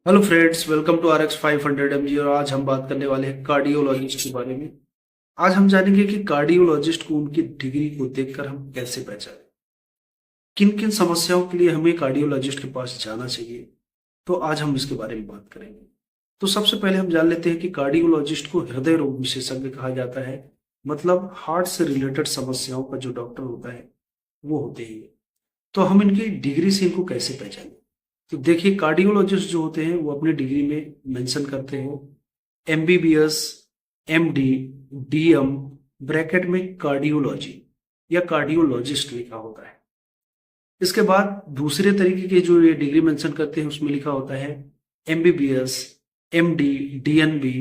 Hello friends, welcome to RX 500 MG। और आज हम बात करने वाले हैं कार्डियोलॉजिस्ट के बारे में। आज हम जानेंगे कि कार्डियोलॉजिस्ट को उनकी डिग्री को देखकर हम कैसे पहचानें, किन किन समस्याओं के लिए हमें कार्डियोलॉजिस्ट के पास जाना चाहिए। तो आज हम इसके बारे में बात करेंगे। तो सबसे पहले हम जान लेते हैं कि कार्डियोलॉजिस्ट को हृदय रोग विशेषज्ञ कहा जाता है। मतलब हार्ट से रिलेटेड समस्याओं का जो डॉक्टर होता है वो होते हैं। तो हम इनकी डिग्री से इनको कैसे पहचानें। तो देखिए, कार्डियोलॉजिस्ट जो होते हैं वो अपने डिग्री में मेंशन करते हैं MBBS, MD, DM, ब्रैकेट में कार्डियोलॉजी या कार्डियोलॉजिस्ट लिखा होता है। इसके बाद दूसरे तरीके के जो ये डिग्री मेंशन करते हैं उसमें लिखा होता है MBBS, MD, DNB,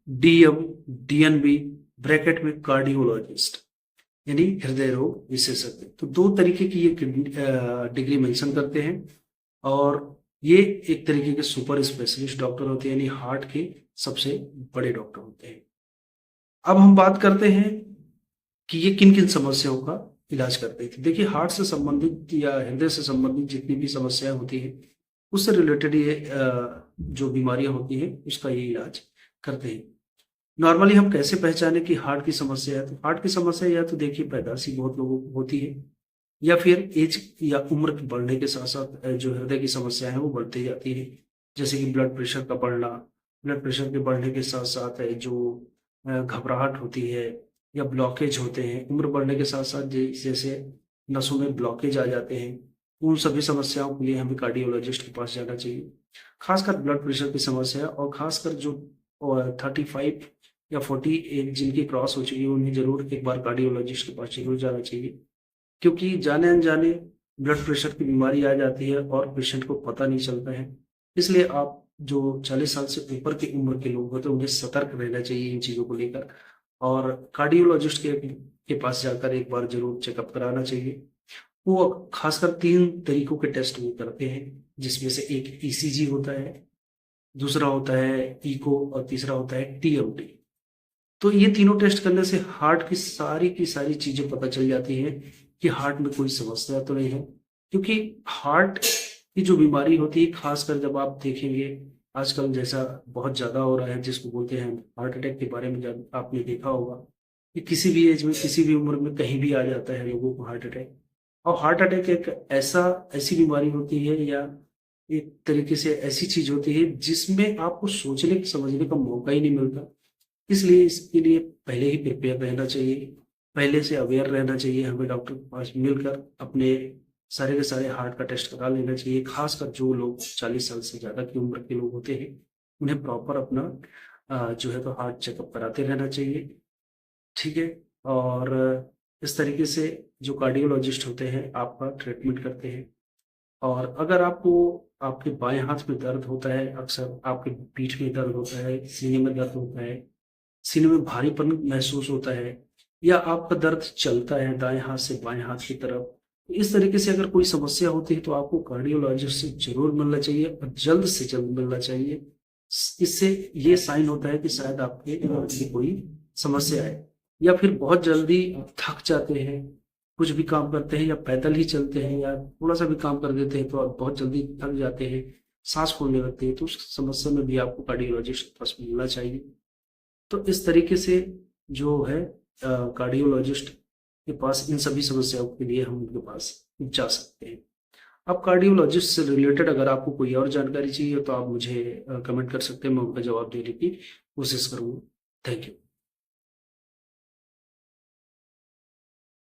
DM, DNB, bracket में कार्डियोलॉजिस्ट यानी हृदय रोग विशेषज्ञ। तो दो तरीके की ये डिग्री मेंशन करते हैं। और ये एक तरीके के सुपर स्पेशलिस्ट डॉक्टर होते हैं, यानी हार्ट के सबसे बड़े डॉक्टर होते हैं। अब हम बात करते हैं कि ये किन किन समस्याओं का इलाज करते हैं। देखिए, हार्ट से संबंधित या हृदय से संबंधित जितनी भी समस्याएं होती हैं उससे रिलेटेड ये जो बीमारियां होती हैं उसका ये इलाज करते हैं। नॉर्मली हम कैसे पहचाने कि हार्ट की समस्या है। तो हार्ट की समस्या या तो देखिए पैदाइशी बहुत लोगों को होती है, या फिर एज या उम्र के बढ़ने के साथ साथ जो हृदय की समस्या है वो बढ़ती जाती है। जैसे कि ब्लड प्रेशर का बढ़ना, ब्लड प्रेशर के बढ़ने के साथ साथ जो घबराहट होती है या ब्लॉकेज होते हैं, उम्र बढ़ने के साथ साथ जैसे नसों में ब्लॉकेज आ जाते हैं, उन सभी समस्याओं के लिए हमें कार्डियोलॉजिस्ट के पास जाना चाहिए। खासकर ब्लड प्रेशर की समस्या और खासकर जो 35 या 40 एज जिनकी क्रॉस हो चुकी है उन्हें जरूर एक बार कार्डियोलॉजिस्ट के पास जरूर जाना चाहिए। क्योंकि जाने अनजाने ब्लड प्रेशर की बीमारी आ जाती है और पेशेंट को पता नहीं चलता है। इसलिए आप जो 40 साल से ऊपर की उम्र के लोग होते हैं उन्हें सतर्क रहना चाहिए इन चीज़ों को लेकर, और कार्डियोलॉजिस्ट के पास जाकर एक बार जरूर चेकअप कराना चाहिए। वो खासकर 3 तरीकों के टेस्ट वो करते हैं, जिसमें से एक ECG होता है, दूसरा होता है इको और तीसरा होता है TMT। तो ये तीनों टेस्ट करने से हार्ट की सारी चीजें पता चल जाती हैं कि हार्ट में कोई समस्या तो नहीं है। क्योंकि हार्ट की जो बीमारी होती है, खासकर जब आप देखेंगे आजकल जैसा बहुत ज्यादा हो रहा है, जिसको बोलते हैं हार्ट अटैक के बारे में, जब आपने देखा होगा कि किसी भी एज में किसी भी उम्र में कहीं भी आ जाता है लोगों को हार्ट अटैक। और हार्ट अटैक एक ऐसी बीमारी होती है या एक तरीके से ऐसी चीज होती है जिसमें आपको सोचने समझने का मौका ही नहीं मिलता। इसलिए इसके लिए पहले ही प्रिपेयर रहना चाहिए, पहले से अवेयर रहना चाहिए। हमें डॉक्टर के पास मिलकर अपने सारे के सारे हार्ट का टेस्ट करा लेना चाहिए। खासकर जो लोग 40 साल से ज़्यादा की उम्र के लोग होते हैं उन्हें प्रॉपर अपना जो है तो हार्ट चेकअप कराते रहना चाहिए। ठीक है। और इस तरीके से जो कार्डियोलॉजिस्ट होते हैं आपका ट्रीटमेंट करते हैं। और अगर आपको आपके बाएं हाथ में दर्द होता है, अक्सर आपके पीठ में दर्द होता है, सीने में दर्द होता है, सीने में भारीपन महसूस होता है, या आपका दर्द चलता है दाएं हाथ से बाएं हाथ की तरफ, इस तरीके से अगर कोई समस्या होती है तो आपको कार्डियोलॉजिस्ट से जरूर मिलना चाहिए और जल्द से जल्द मिलना चाहिए। इससे ये साइन होता है कि शायद आपके में कोई समस्या है। या फिर बहुत जल्दी आप थक जाते हैं, कुछ भी काम करते हैं या पैदल ही चलते हैं या थोड़ा सा भी काम कर देते हैं तो आप बहुत जल्दी थक जाते हैं, सांस फूलने लगती है, तो उस समस्या में भी आपको कार्डियोलॉजिस्ट के पास मिलना चाहिए। तो इस तरीके से जो है कार्डियोलॉजिस्ट के पास इन सभी समस्याओं के लिए हम उनके पास जा सकते हैं। अब कार्डियोलॉजिस्ट से रिलेटेड अगर आपको कोई और जानकारी चाहिए तो आप मुझे कमेंट कर सकते हैं, मैं उनका जवाब देने की कोशिश करूँगा। Thank you.